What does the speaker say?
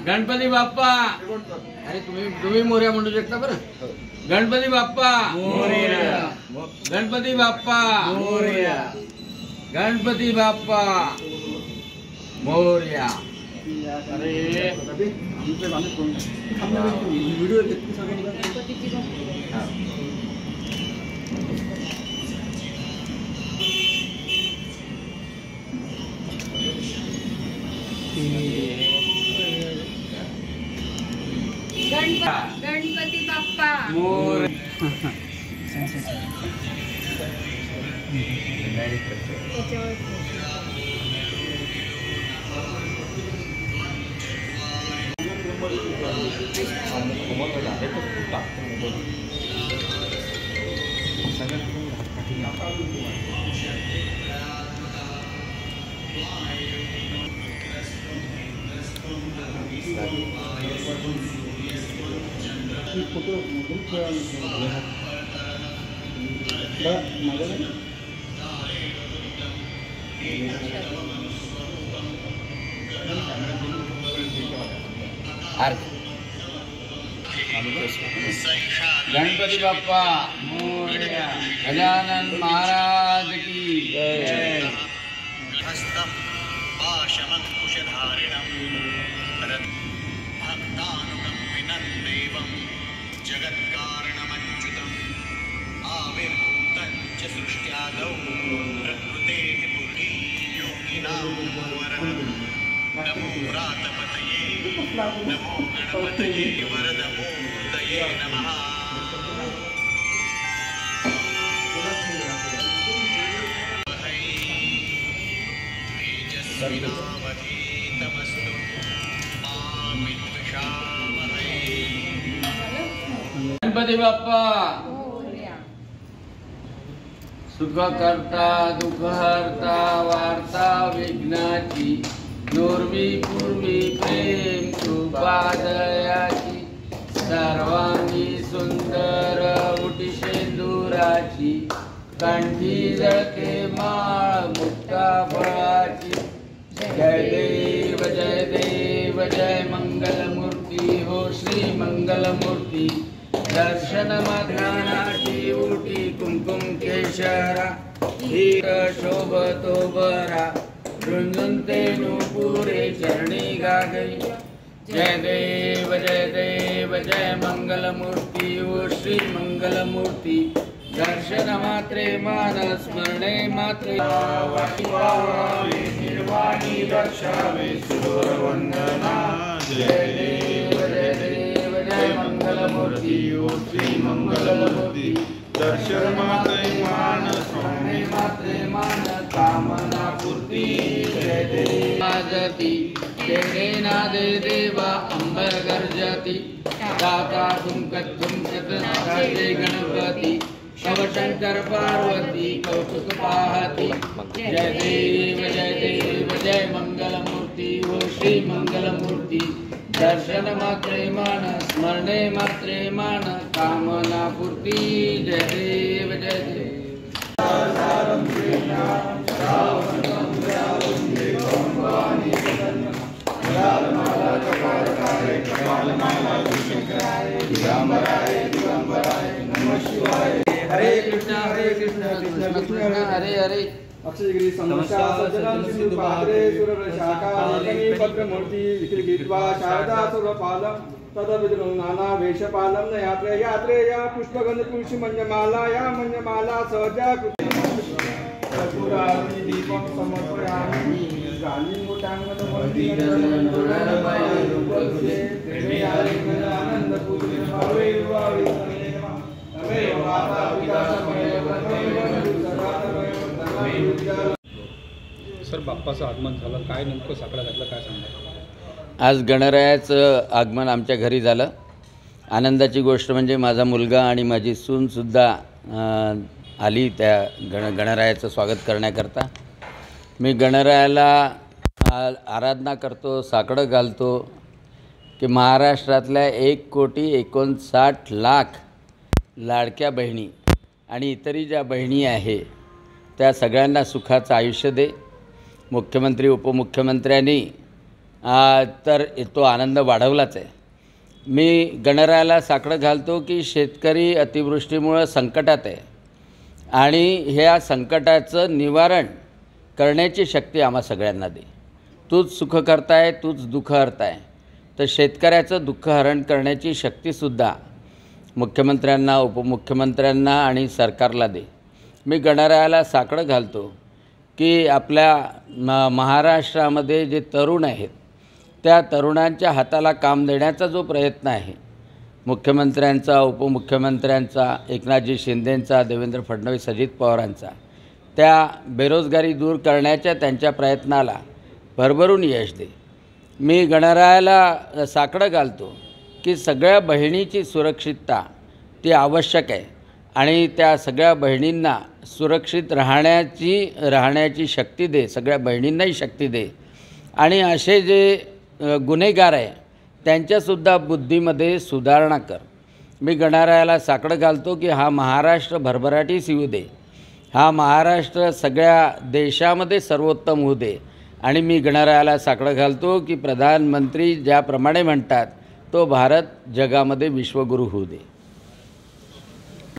गणपती बाप्पा. अरे तुम्ही मोरया म्हणू शकता बरं. गणपती बाप्पा मोरया. गणपती बाप्पा मोरया. गणपती बाप्पा मोरया. अरे गणपती बाप्पा मोर. गणपती बाप्पा मोरया. गजानन महाराज की जय. हस्तं पाशमङ्कुशधारिणं भक्तानुकम्पिनं देवं जगत्कारणमच्युतम् आविर्भूतं च सृष्ट्यादौ प्रकृतेः पुरी योगिनां वरदं नमो व्रातपतये नमो गणपतये वरदमूर्तये नमः. गणपती बाप्पा सुख करता दुःख हरता वार्ता विघ्नाची नूर्वी पूर्वी प्रेम कृपा दयाची सर्वांगी सुंदर उटी शेंदुराची कंठी जळके माळ मुक्ता फळाची. जय देव जय मंगलमूर्ती हो श्री मंगलमूर्ती. दर्शन मात्राची उटी कुंकुम केशरा हीर शोभतो बरा रुंजुंते नुपुरे चरणी गागई. जय देव जय मंगलमूर्ती ओ श्री मंगलमूर्ती. दर्शन मात्रे मान स्मरणे मात्रे निर्वाणी रक्षावे सुरवंदना. जय देव जय मंगलमूर्ती ओ श्री मंगलमूर्ती. दर्शन मात्रे मान स्मरणे मात्रे मान कामना पूर्ती. जय देवाजती तेरे नादे देवा अंबर गर्जती. दाता तुमकत जय गणपती शिवशंकर पार्वती कौतुक पाहती. जय देव जय मंगलमूर्ती ओ श्री मंगलमूर्ती. दर्शन मात्रे मान स्मरणे मात्रे मान कामना पूर्ती. जय देव जय देव. हरे कृष्णा कृष्ण कृष्ण हरे हरे. अक्षयगिरी समस्या सज्जनं सिंधु पात्रे सुरशाखा लेखनी पद्ममूर्ति विकृत्वा शारदा सुरपालम तदविद्रो नाना वेशपालम न यात्रेया पुष्पगंध तुलसी मंजमाला या मंजमाला सहजा कर्पूरावती दीपं समर्पयामि. गाली मुटांगन वंदी आनंद पूजन भावे भावे नमे माता पिता समय सर बाप्पाचं आगमन झालं, काय नेमकं साकडा घातलं, काय सांगणार? आज गणरायाचं आगमन आमच्या घरी झालं. आनंदाची गोष्ट म्हणजे माझा मुलगा आणि माझी सूनसुद्धा आली त्या गणरायाचं स्वागत करण्याकरता. मी गणरायाला आराधना करतो, साकडं घालतो की महाराष्ट्रातल्या 1,59,00,000 लाडक्या बहिणी आणि इतरही ज्या बहिणी आहे त्या सगळ्यांना सुखाचं आयुष्य दे. मुख्यमंत्री उपमुख्यमंत्र्यांनी तर तो आनंद वाढवलाच आहे. मी गणरायाला साकडं घालतो की शेतकरी अतिवृष्टीमुळं संकटात आहे आणि ह्या संकटाचं निवारण करण्याची शक्ती आम्हा सगळ्यांना दे. तूच सुख करताय, तूच दुःख हरताय, तर शेतकऱ्याचं दुःख हरण करण्याची शक्तीसुद्धा मुख्यमंत्र्यांना, उपमुख्यमंत्र्यांना आणि सरकारला दे. मी गणरायाला साकडं घालतो की आपल्या महाराष्ट्रामध्ये जे तरुण आहेत त्या तरुणांच्या हाताला काम देण्याचा जो प्रयत्न आहे मुख्यमंत्र्यांचा, उपमुख्यमंत्र्यांचा, एकनाथजी शिंदेंचा, देवेंद्र फडणवीस, अजित पवारांचा, त्या बेरोजगारी दूर करण्याच्या त्यांच्या प्रयत्नाला भरभरून यश दे. मी गणरायाला साकडं घालतो की सगळ्या बहिणीची सुरक्षितता ती आवश्यक आहे आणि त्या सगळ्या बहिणींना सुरक्षित राहण्याची शक्ती दे, सगळ्या बहिणींनाही शक्ती दे. आणि असे जे गुन्हेगार आहे त्यांच्यासुद्धा बुद्धीमध्ये सुधारणा कर. मी गणरायाला साकडं घालतो की हा महाराष्ट्र भरभराटीस येऊ दे, हा महाराष्ट्र सगळ्या देशामध्ये सर्वोत्तम होऊ दे. आणि मी गणरायाला साकडं घालतो की प्रधानमंत्री ज्याप्रमाणे म्हणतात तो भारत जगामध्ये विश्वगुरू होऊ दे.